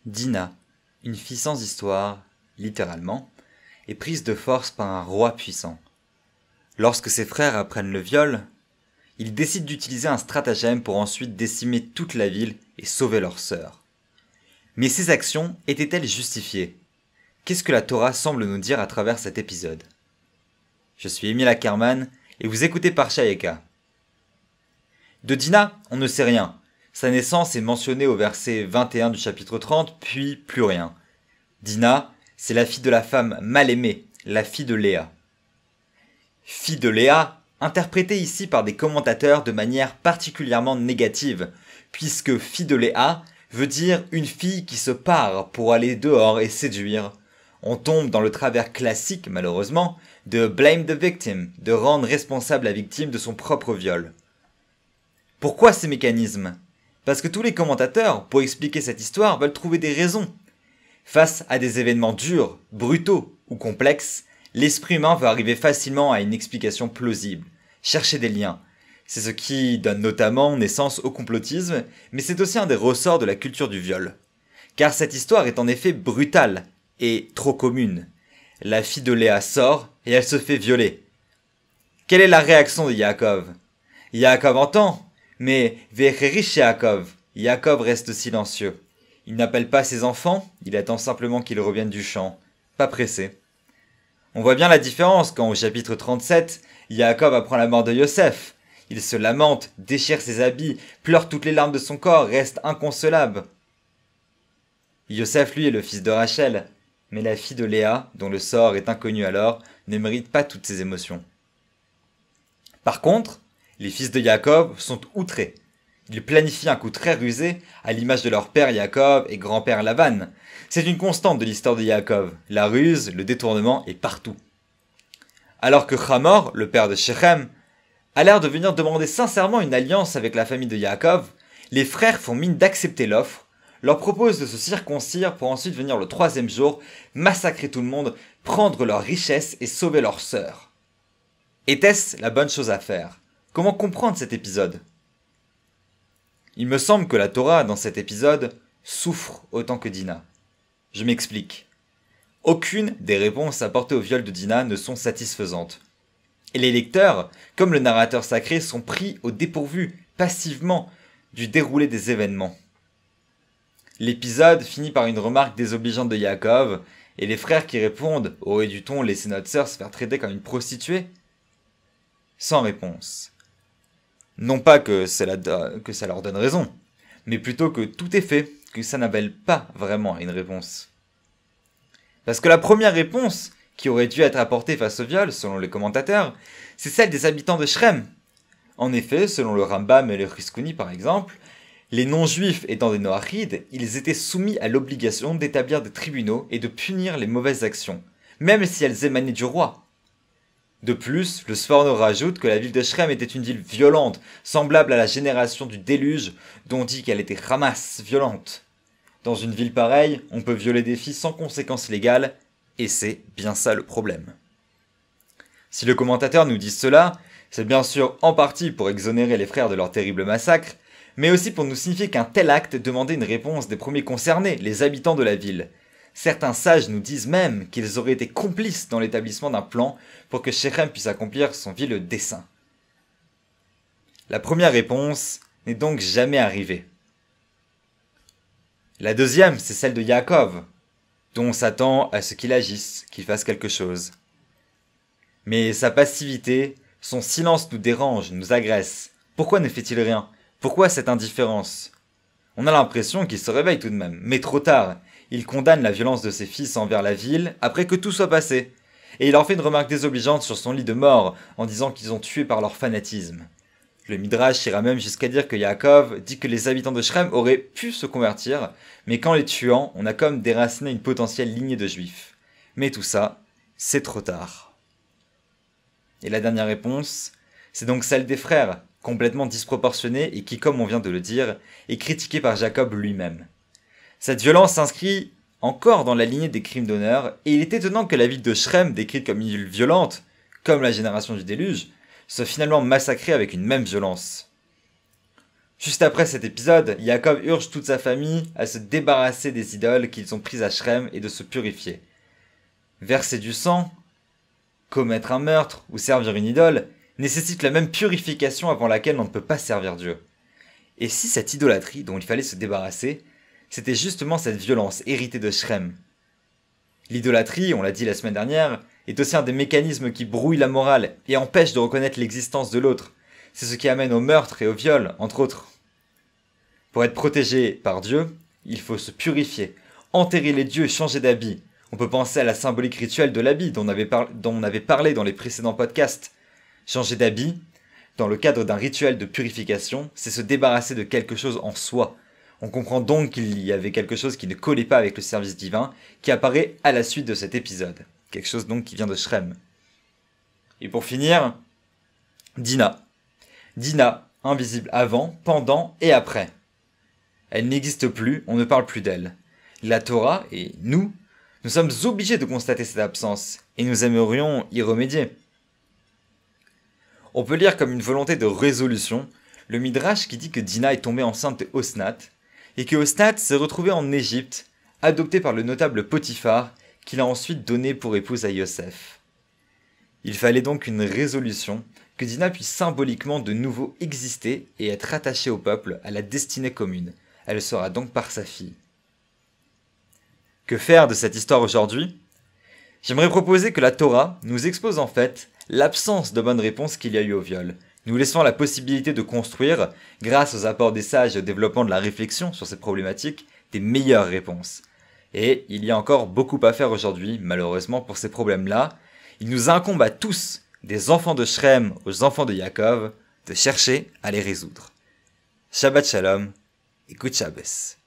Dina, une fille sans histoire, littéralement, est prise de force par un roi puissant. Lorsque ses frères apprennent le viol, ils décident d'utiliser un stratagème pour ensuite décimer toute la ville et sauver leur sœur. Mais ces actions étaient-elles justifiées? Qu'est-ce que la Torah semble nous dire à travers cet épisode? Je suis Émile Ackerman et vous écoutez Parsha Eka. De Dina, on ne sait rien. Sa naissance est mentionnée au verset 21 du chapitre 30, puis plus rien. Dina, c'est la fille de la femme mal aimée, la fille de Léa. Fille de Léa, interprétée ici par des commentateurs de manière particulièrement négative, puisque fille de Léa veut dire une fille qui se pare pour aller dehors et séduire. On tombe dans le travers classique, malheureusement, de blame the victim, de rendre responsable la victime de son propre viol. Pourquoi ces mécanismes? Parce que tous les commentateurs, pour expliquer cette histoire, veulent trouver des raisons. Face à des événements durs, brutaux ou complexes, l'esprit humain veut arriver facilement à une explication plausible, chercher des liens. C'est ce qui donne notamment naissance au complotisme, mais c'est aussi un des ressorts de la culture du viol. Car cette histoire est en effet brutale et trop commune. La fille de Léa sort et elle se fait violer. Quelle est la réaction de Yaakov? Yaakov entend, mais Vecherish Yaakov, Yaakov reste silencieux. Il n'appelle pas ses enfants, il attend simplement qu'ils reviennent du champ, pas pressé. On voit bien la différence quand au chapitre 37, Yaakov apprend la mort de Yosef. Il se lamente, déchire ses habits, pleure toutes les larmes de son corps, reste inconsolable. Yosef, lui, est le fils de Rachel, mais la fille de Léa, dont le sort est inconnu alors, ne mérite pas toutes ces émotions. Par contre, les fils de Yaakov sont outrés. Ils planifient un coup très rusé, à l'image de leur père Yaakov et grand-père Lavan. C'est une constante de l'histoire de Yaakov. La ruse, le détournement est partout. Alors que Hamor, le père de Shechem, a l'air de venir demander sincèrement une alliance avec la famille de Yaakov, les frères font mine d'accepter l'offre, leur proposent de se circoncire pour ensuite venir le 3e jour, massacrer tout le monde, prendre leurs richesses et sauver leur sœur. Était-ce la bonne chose à faire? Comment comprendre cet épisode? Il me semble que la Torah, dans cet épisode, souffre autant que Dina. Je m'explique. Aucune des réponses apportées au viol de Dina ne sont satisfaisantes. Et les lecteurs, comme le narrateur sacré, sont pris au dépourvu, passivement, du déroulé des événements. L'épisode finit par une remarque désobligeante de Yaakov, et les frères qui répondent « Aurait-on laissé notre sœur se faire traiter comme une prostituée ?» Sans réponse. Non pas que ça leur donne raison, mais plutôt que tout est fait, que ça n'appelle pas vraiment à une réponse. Parce que la première réponse qui aurait dû être apportée face au viol, selon les commentateurs, c'est celle des habitants de Shrem. En effet, selon le Rambam et le Chizkuni par exemple, les non-juifs étant des Noachides, ils étaient soumis à l'obligation d'établir des tribunaux et de punir les mauvaises actions, même si elles émanaient du roi. De plus, le Sforno rajoute que la ville de Shrem était une ville violente, semblable à la génération du déluge, dont on dit qu'elle était Hamas, violente. Dans une ville pareille, on peut violer des filles sans conséquences légales, et c'est bien ça le problème. Si le commentateur nous dit cela, c'est bien sûr en partie pour exonérer les frères de leur terrible massacre, mais aussi pour nous signifier qu'un tel acte demandait une réponse des premiers concernés, les habitants de la ville. Certains sages nous disent même qu'ils auraient été complices dans l'établissement d'un plan pour que Shechem puisse accomplir son vil dessein. La première réponse n'est donc jamais arrivée. La deuxième, c'est celle de Yaakov, dont on s'attend à ce qu'il agisse, qu'il fasse quelque chose. Mais sa passivité, son silence nous dérange, nous agresse. Pourquoi ne fait-il rien? Pourquoi cette indifférence? On a l'impression qu'il se réveille tout de même, mais trop tard. Il condamne la violence de ses fils envers la ville après que tout soit passé. Et il en fait une remarque désobligeante sur son lit de mort en disant qu'ils ont tué par leur fanatisme. Le Midrash ira même jusqu'à dire que Yaakov dit que les habitants de Shrem auraient pu se convertir, mais qu'en les tuant, on a comme déraciné une potentielle lignée de juifs. Mais tout ça, c'est trop tard. Et la dernière réponse, c'est donc celle des frères, complètement disproportionnée et qui, comme on vient de le dire, est critiquée par Jacob lui-même. Cette violence s'inscrit encore dans la lignée des crimes d'honneur, et il est étonnant que la ville de Shrem, décrite comme une ville violente, comme la génération du déluge, soit finalement massacrée avec une même violence. Juste après cet épisode, Yaakov urge toute sa famille à se débarrasser des idoles qu'ils ont prises à Shrem et de se purifier. Verser du sang, commettre un meurtre ou servir une idole nécessite la même purification avant laquelle on ne peut pas servir Dieu. Et si cette idolâtrie dont il fallait se débarrasser, c'était justement cette violence héritée de Shrem. L'idolâtrie, on l'a dit la semaine dernière, est aussi un des mécanismes qui brouillent la morale et empêche de reconnaître l'existence de l'autre. C'est ce qui amène au meurtre et au viol, entre autres. Pour être protégé par Dieu, il faut se purifier, enterrer les dieux et changer d'habit. On peut penser à la symbolique rituelle de l'habit dont on avait parlé dans les précédents podcasts. Changer d'habit, dans le cadre d'un rituel de purification, c'est se débarrasser de quelque chose en soi. On comprend donc qu'il y avait quelque chose qui ne collait pas avec le service divin, qui apparaît à la suite de cet épisode. Quelque chose donc qui vient de Shrem. Et pour finir, Dinah. Dinah, invisible avant, pendant et après. Elle n'existe plus, on ne parle plus d'elle. La Torah et nous sommes obligés de constater cette absence, et nous aimerions y remédier. On peut lire comme une volonté de résolution le Midrash qui dit que Dinah est tombée enceinte de Osnat, et que Osnat s'est retrouvée en Égypte, adoptée par le notable Potiphar, qu'il a ensuite donné pour épouse à Yosef. Il fallait donc une résolution, que Dinah puisse symboliquement de nouveau exister et être attachée au peuple, à la destinée commune. Elle sera donc par sa fille. Que faire de cette histoire aujourd'hui ? J'aimerais proposer que la Torah nous expose en fait l'absence de bonne réponse qu'il y a eu au viol. Nous laissons la possibilité de construire, grâce aux apports des sages et au développement de la réflexion sur cette problématique, des meilleures réponses. Et il y a encore beaucoup à faire aujourd'hui, malheureusement, pour ces problèmes-là. Il nous incombe à tous, des enfants de Shrem aux enfants de Yaakov, de chercher à les résoudre. Shabbat Shalom et Good Shabbos.